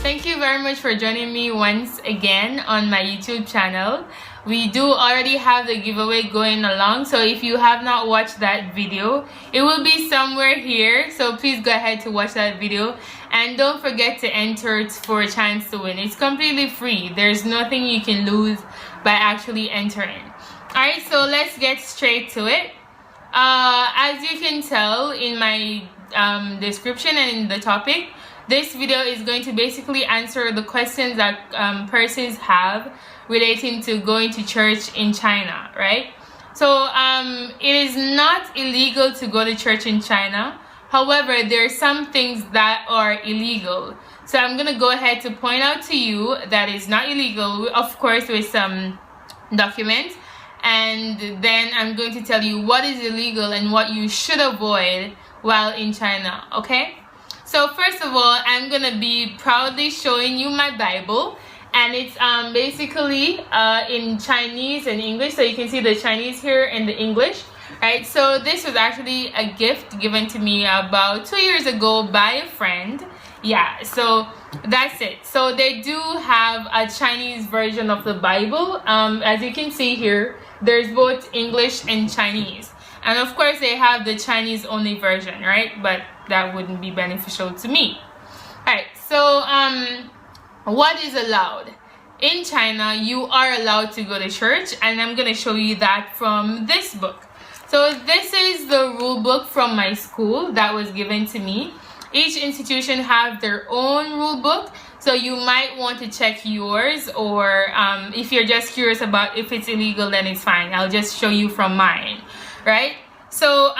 Thank you very much for joining me once again on my YouTube channel. We do already have the giveaway going along, so if you have not watched that video, it will be somewhere here, so please go ahead to watch that video and don't forget to enter it for a chance to win. It's completely free. There's nothing you can lose by actually entering. Alright, so let's get straight to it. As you can tell in my description and in the topic, this video is going to basically answer the questions that persons have relating to going to church in China, right? So it is not illegal to go to church in China. However, there are some things that are illegal. So I'm going to go ahead to point out to you that it's not illegal, of course, with some documents. And then I'm going to tell you what is illegal and what you should avoid while in China, okay? So first of all, I'm gonna be proudly showing you my Bible, and it's basically in Chinese and English, so you can see the Chinese here and the English, right? So this was actually a gift given to me about 2 years ago by a friend. Yeah, so that's it. So they do have a Chinese version of the Bible. As you can see here, there's both English and Chinese. And of course, they have the Chinese only version, right? But that wouldn't be beneficial to me. Alright, so what is allowed? In China, you are allowed to go to church, and I'm going to show you that from this book. So this is the rule book from my school that was given to me. Each institution have their own rule book, so you might want to check yours, or if you're just curious about if it's illegal, then it's fine. I'll just show you from mine. Right? So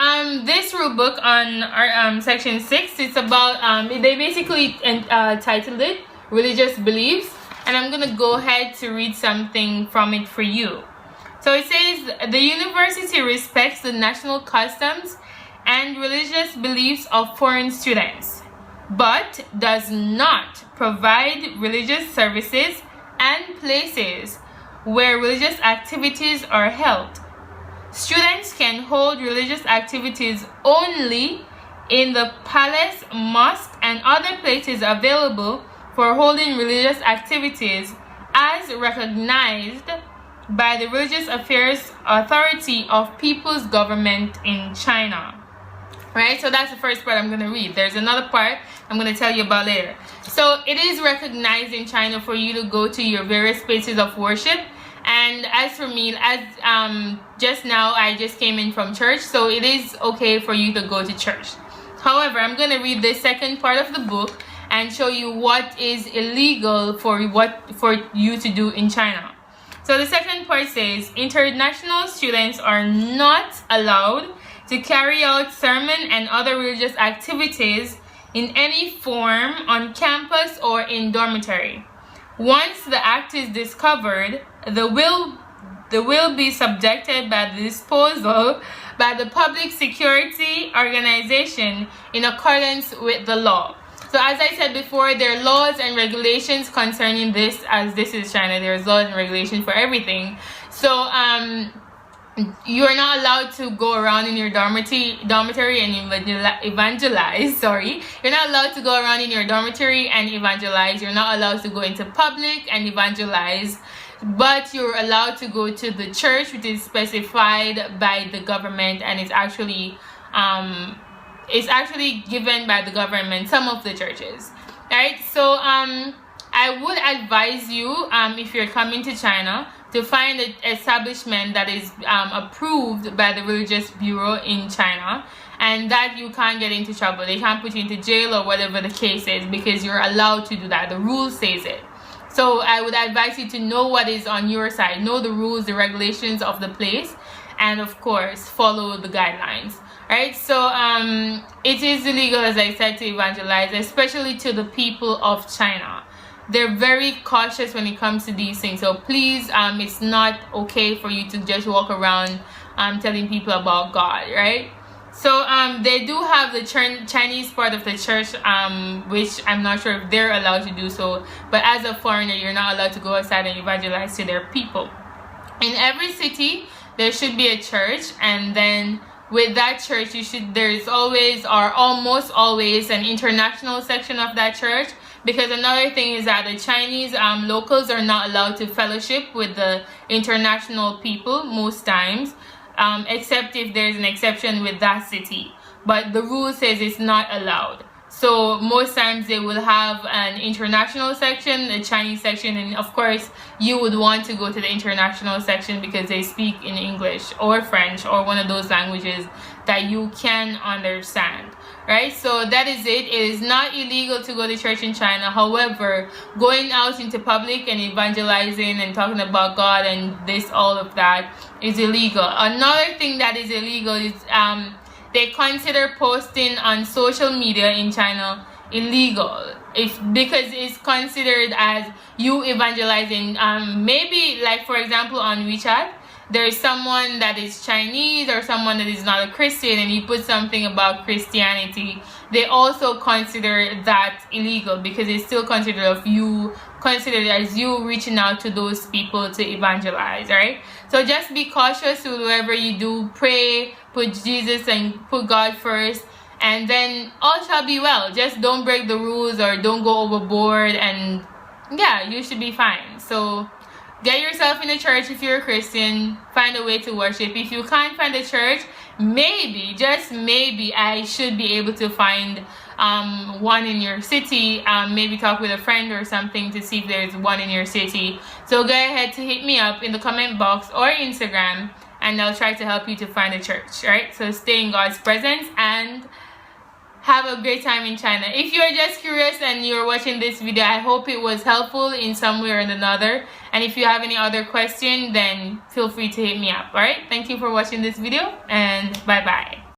this rule book on our section 6, it's about they basically titled it Religious Beliefs, and I'm gonna go ahead to read something from it for you. So it says, the university respects the national customs and religious beliefs of foreign students, but does not provide religious services and places where religious activities are held. Students can hold religious activities only in the palace, mosque, and other places available for holding religious activities as recognized by the Religious Affairs Authority of People's Government in China. Right? So that's the first part I'm going to read. There's another part I'm going to tell you about later. So it is recognized in China for you to go to your various places of worship. And as for me, as just now I just came in from church, so it is okay for you to go to church. However, I'm going to read the second part of the book and show you what is illegal for you to do in China. So the second part says, international students are not allowed to carry out sermon and other religious activities in any form on campus or in dormitory. Once the act is discovered, the will be subjected by the disposal by the public security organization in accordance with the law. So as I said before, there are laws and regulations concerning this, as this is China. There's laws and regulations for everything. So you are not allowed to go around in your dormitory and evangelize. Sorry, you're not allowed to go around in your dormitory and evangelize. You're not allowed to go into public and evangelize, but you're allowed to go to the church, which is specified by the government, and it's actually given by the government, some of the churches. Right? So I would advise you, if you're coming to China, to find an establishment that is approved by the Religious Bureau in China, and that you can't get into trouble. They can't put you into jail or whatever the case is, because you're allowed to do that. The rule says it. So I would advise you to know what is on your side, know the rules, the regulations of the place, and of course follow the guidelines. Right? So it is illegal, as I said, to evangelize, especially to the people of China. They're very cautious when it comes to these things. So please, it's not okay for you to just walk around telling people about God, right? So they do have the Chinese part of the church, which I'm not sure if they're allowed to do so. But as a foreigner, you're not allowed to go outside and evangelize to their people. In every city, there should be a church, and then with that church there's always or almost always an international section of that church. Because another thing is that the Chinese locals are not allowed to fellowship with the international people most times, except if there's an exception with that city. But the rule says it's not allowed. So most times they will have an international section, a Chinese section, and of course you would want to go to the international section because they speak in English or French or one of those languages that you can understand, right? So that is it. It is not illegal to go to church in China. However, going out into public and evangelizing and talking about God and all of that is illegal. Another thing that is illegal is they consider posting on social media in China illegal, because it's considered as you evangelizing. Maybe like, for example, on WeChat, there's someone that is Chinese or someone that is not a Christian, and you put something about Christianity, they also consider that illegal, because it's still considered as you reaching out to those people to evangelize, right? So just be cautious with whatever you do. Pray, put Jesus and put God first, and then all shall be well. Just don't break the rules or don't go overboard, and yeah, you should be fine. So get yourself in a church if you're a Christian. Find a way to worship. If you can't find a church, maybe, just maybe, I should be able to find one in your city. Maybe talk with a friend or something to see if there's one in your city. So go ahead to hit me up in the comment box or Instagram, and I'll try to help you to find a church, right? So stay in God's presence and have a great time in China. If you're just curious and you're watching this video, I hope it was helpful in some way or another. And if you have any other question, then feel free to hit me up. All right, thank you for watching this video, and bye bye.